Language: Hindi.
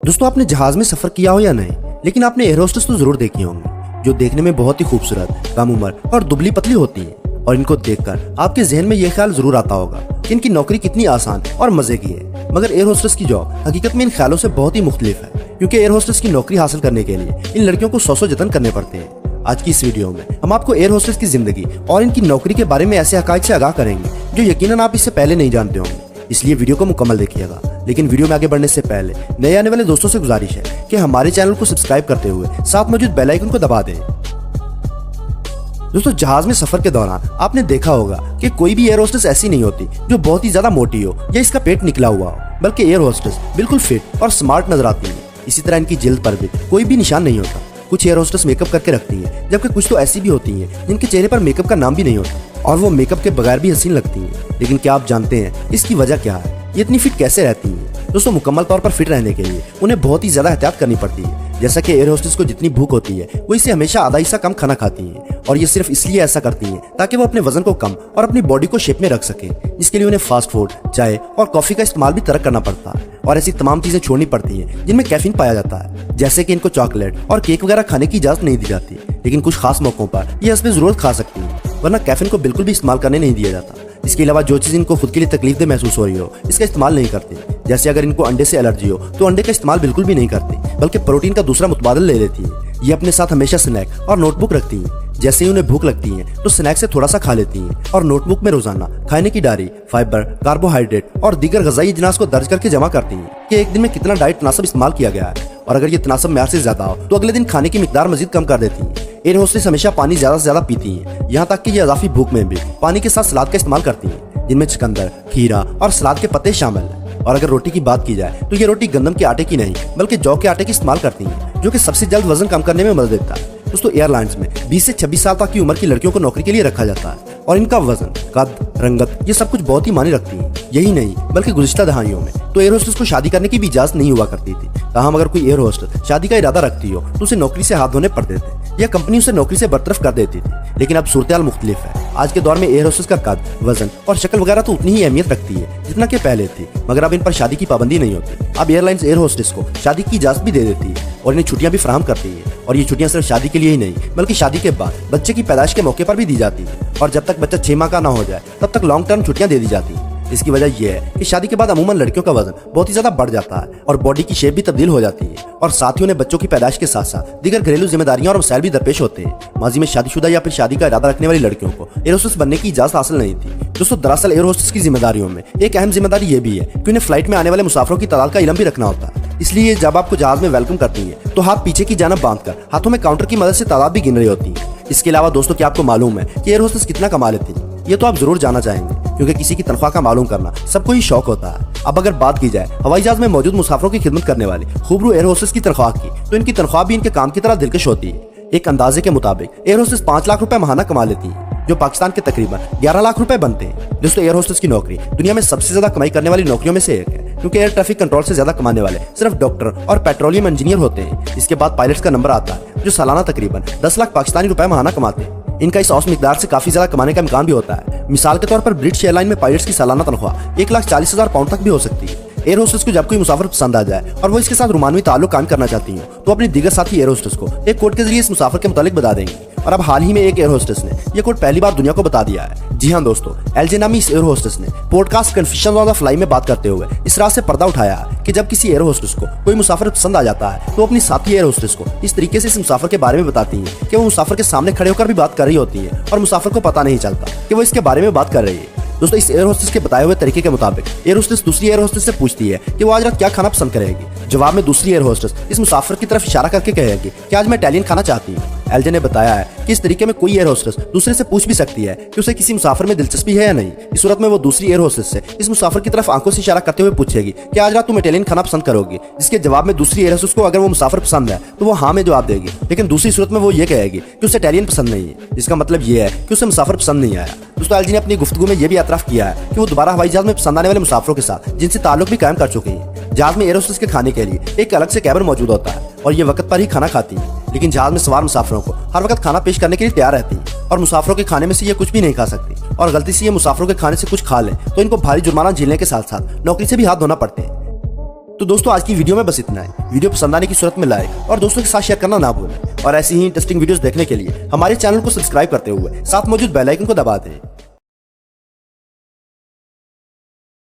दोस्तों, आपने जहाज में सफर किया हो या नहीं, लेकिन आपने एयर होस्टेस तो जरूर देखी होंगी, जो देखने में बहुत ही खूबसूरत, कम उम्र और दुबली पतली होती हैं। और इनको देखकर आपके जहन में यह ख्याल जरूर आता होगा कि इनकी नौकरी कितनी आसान और मजे की है। मगर एयर होस्टेस की जॉब हकीकत में इन ख्यालों से बहुत ही मुख्तलिफ है, क्योंकि एयर होस्टेस की नौकरी हासिल करने के लिए इन लड़कियों को 100 जतन करने पड़ते हैं। आज की इस वीडियो में हम आपको एयर होस्टेस की जिंदगी और इनकी नौकरी के बारे में ऐसे हकायक से आगाह करेंगे जो यकीनन आप इससे पहले नहीं जानते होंगे। इसलिए वीडियो को मुकम्मल देखिएगा। लेकिन वीडियो में आगे बढ़ने से पहले नए आने वाले दोस्तों से गुजारिश है कि हमारे चैनल को सब्सक्राइब करते हुए साथ मौजूद बेल आइकन को दबा दें। दोस्तों, जहाज में सफर के दौरान आपने देखा होगा कि कोई भी एयर होस्टेस ऐसी नहीं होती जो बहुत ही ज्यादा मोटी हो या इसका पेट निकला हुआ हो, बल्कि एयर होस्टेस बिल्कुल फिट और स्मार्ट नजर आती है। इसी तरह इनकी जिल्द पर भी कोई भी निशान नहीं होता। कुछ एयर होस्टेस मेकअप करके रखती हैं, जबकि कुछ तो ऐसी भी होती हैं जिनके चेहरे पर मेकअप का नाम भी नहीं होता और वो मेकअप के बगैर भी हसीन लगती हैं। लेकिन क्या आप जानते हैं इसकी वजह क्या है? ये इतनी फिट कैसे रहती हैं? दोस्तों, मुकम्मल तौर पर फिट रहने के लिए उन्हें बहुत ही ज्यादा एहतियात करनी पड़ती है। जैसा कि एयर होस्टेस को जितनी भूख होती है, वो इसे हमेशा आधा हिस्सा कम खाना खाती हैं, और ये सिर्फ इसलिए ऐसा करती हैं ताकि वो अपने वजन को कम और अपनी बॉडी को शेप में रख सके। इसके लिए उन्हें फास्ट फूड, चाय और कॉफी का इस्तेमाल भी तर्क करना पड़ता है और ऐसी तमाम चीजें छोड़नी पड़ती हैं जिनमें कैफीन पाया जाता है। जैसे कि इनको चॉकलेट और केक वगैरह खाने की इजाजत नहीं दी जाती, लेकिन कुछ खास मौकों पर ये हस्बे जरूरत खा सकती हैं, वरना कैफीन को बिल्कुल भी इस्तेमाल करने नहीं दिया जाता। इसके अलावा जो चीज इनको खुद के लिए तकलीफदेह महसूस हो रही हो, इसका इस्तेमाल नहीं करती। जैसे अगर इनको अंडे से एलर्जी हो तो अंडे का इस्तेमाल बिल्कुल भी नहीं करती, बल्कि प्रोटीन का दूसरा मुतबादल ले लेती है। ये अपने साथ हमेशा स्नैक और नोटबुक रखती हैं। जैसे ही उन्हें भूख लगती है तो स्नैक से थोड़ा सा खा लेती हैं और नोटबुक में रोजाना खाने की डायरी, फाइबर, कार्बोहाइड्रेट और दीगर ग़िज़ाई अजनास को दर्ज करके जमा करती हैं कि एक दिन में कितना डाइट तनासब इस्तेमाल किया गया है, और अगर ये तनासब मेयार से ज्यादा हो तो अगले दिन खाने की मिकदार मजीद कम कर देती हैं। एयर होस्टेस हमेशा पानी ज्यादा से ज्यादा पीती हैं, यहाँ तक कि ये इजाफी भूख में भी पानी के साथ सलाद का इस्तेमाल करती हैं, जिनमें चुकंदर, खीरा और सलाद के पत्ते शामिल हैं। और अगर रोटी की बात की जाए तो ये रोटी गंदम के आटे की नहीं बल्कि जौ के आटे की इस्तेमाल करती हैं, जो कि सबसे जल्द वजन कम करने में मदद देता है। दोस्तों, एयरलाइंस में 20 से 26 साल तक की उम्र की लड़कियों को नौकरी के लिए रखा जाता है और इनका वजन, कद, रंगत ये सब कुछ बहुत ही मायने रखती है। यही नहीं बल्कि गुज़िश्ता दहाइयों में तो एयर होस्टेस को शादी करने की भी इजाजत नहीं हुआ करती थी। ताहम अगर कोई एयर होस्टेस शादी का इरादा रखती हो तो उसे नौकरी से हाथ धोने पड़ते थे या कंपनी उसे नौकरी से बरतरफ कर देती थी। लेकिन अब सूरत हाल मुख्तलिफ है। आज के दौर में एयर होस्टेस का कद, वजन और शक्ल वगैरह तो उतनी ही अहमियत रखती है जितना कि पहले थी, मगर अब इन पर शादी की पाबंदी नहीं होती। अब एयरलाइंस एयर होस्टेस को शादी की इजाजत भी दे देती है और इन्हें छुट्टियां भी फराहम करती है। और ये छुट्टियां सिर्फ शादी के लिए ही नहीं बल्कि शादी के बाद बच्चे की पैदाइश के मौके पर भी दी जाती है, और जब तक बच्चा 6 माह का ना हो जाए तब तक लॉन्ग टर्म छुट्टियां दे दी जाती है। इसकी वजह यह है कि शादी के बाद अमूमन लड़कियों का वजन बहुत ही ज्यादा बढ़ जाता है और बॉडी की शेप भी तब्दील हो जाती है, और साथ ही उन्हें बच्चों की पैदाइश के साथ साथ दीगर घरेलू जिम्मेदारियां और मसाइल भी दरपेश होते हैं। माजी में शादीशुदा या फिर शादी का इरादा रखने वाली लड़कियों को एयर होस्टेस बनने की इजाजत हासिल नहीं थी। दोस्तों, दरअसल एयर होस्टेस की जिम्मेदारियों में एक अहम जिम्मेदारी ये भी है कि उन्हें फ्लाइट में आने वाले मुसाफिरों की तादाद का इल्म भी रखना होता है। इसलिए जब आपको जहाज में वेलकम करती है तो हाथ पीछे की जानब बांधकर हाथों में काउंटर की मदद से तादाद भी गिन रही होती है। इसके अलावा दोस्तों, क्या आपको मालूम है कि एयर होस्टेस कितना कमा लेती है? ये तो आप जरूर जानना चाहेंगे, क्योंकि किसी की तनख्वाह का मालूम करना सबको ही शौक होता है। अब अगर बात की जाए हवाई जहाज में मौजूद मुसाफिरों की खिदमत करने वाली खूबरू एयर होस्टेस की तनख्वाह की, तो इनकी तनख्वाह भी इनके काम की तरह दिलकश होती है। एक अंदाजे के मुताबिक एयर होस्टेस 5 लाख रुपए महाना कमा लेती है, जो पाकिस्तान के तकरीबन 11 लाख रुपए बनते हैं। दोस्तों, एयर होस्टेस की नौकरी दुनिया में सबसे ज्यादा कमाई करने वाली नौकरियों में से एक है, क्योंकि एयर ट्रैफिक कंट्रोल से ज्यादा कमाने वाले सिर्फ डॉक्टर और पेट्रोलियम इंजीनियर होते हैं। इसके बाद पायलट्स का नंबर आता है, जो सालाना तकरीबन 10 लाख पाकिस्तानी रुपए महाना कमाते हैं। इनका इस औसत मिकदार से काफी ज्यादा कमाने का इम्कान भी होता है। मिसाल के तौर पर ब्रिटिश एयरलाइन में पायलट्स की सालाना तनख्वाह 1,40,000 पाउंड तक भी हो सकती है। एयर होस्टेस को जब कोई मुसाफिर पसंद आ जाए और वो इसके साथ रुमानवी ताल्लुक कायम करना चाहती है तो अपनी दीगर साथी एयर होस्टेस को एक कोड के जरिए इस मुसाफिर के मुतालिक बता देंगी। और अब हाल ही में एक एयर होस्टेस ने यह कोड पहली बार दुनिया को बता दिया है। जी हाँ दोस्तों, एलजे नामी इस एयर होस्टेस ने podcast confusion on the fly में बात करते हुए इस रात से पर्दा उठाया कि जब किसी एयर होस्टेस को कोई मुसाफिर पसंद आ जाता है तो अपनी साथी एयर होस्टेस को इस तरीके से इस मुसाफिर के बारे में बताती है कि वो मुसाफिर के सामने खड़े होकर भी बात कर रही होती है और मुसाफिर को पता नहीं चलता कि वो इसके बारे में बात कर रही है। दोस्तों, इस एयर होस्टेस के बताए हुए तरीके के मुताबिक एयर होस्टेस दूसरी एयर होस्टेस से पूछती है कि वो आज रात क्या खाना पसंद करेगी। जवाब में दूसरी एयर होस्टेस इस मुसाफिर की तरफ इशारा करके कहेगी कि आज मैं इटालियन खाना चाहती हूँ। एलजे ने बताया है कि इस तरीके में कोई एयर होस्टेस दूसरे से पूछ भी सकती है कि उसे किसी मुसाफिर में दिलचस्पी है या नहीं। इस सूरत में वो दूसरी एयर होस्टेस से इस मुसाफिर की तरफ आंखों से इशारा करते हुए पूछेगी कि आज रात तुम इटालियन खाना पसंद करोगी, जिसके जवाब में दूसरी एयर होस्टेस को अगर वो मुसाफिर पसंद है तो वो हाँ में जवाब देगी। लेकिन दूसरी सूरत में वो ये कहेगी कि उसे इटालियन पसंद नहीं है, जिसका मतलब ये है कि उसे मुसाफिर पसंद नहीं आया। दोस्तों, एलजी ने अपनी गुफ्तगू में यह भी एतराफ किया है कि वो दोबारा हवाई जहाज में पसंद आने वाले मुसाफिरों के साथ जिनसे ताल्लुक भी कायम कर चुके हैं। जहाज में एयर होस्टेस के खाने के लिए एक अलग से कैबिन मौजूद होता है और ये वक्त पर ही खाना खाती है, लेकिन जहाज में सवार मुसाफिरों को हर वक्त खाना पेश करने के लिए तैयार रहती है और मुसाफिरों के खाने में से ये कुछ भी नहीं खा सकती, और गलती से ये मुसाफिरों के खाने से कुछ खा लें तो इनको भारी जुर्माना झेलने के साथ साथ नौकरी से भी हाथ धोना पड़ते हैं। तो दोस्तों आज की वीडियो में बस इतना है। वीडियो पसंद आने की सूरत में लाइक और दोस्तों के साथ शेयर करना ना भूलें और ऐसी ही इंटरेस्टिंग वीडियोस देखने के लिए हमारे चैनल को सब्सक्राइब करते हुए साथ मौजूद बेल आइकन को दबा दें।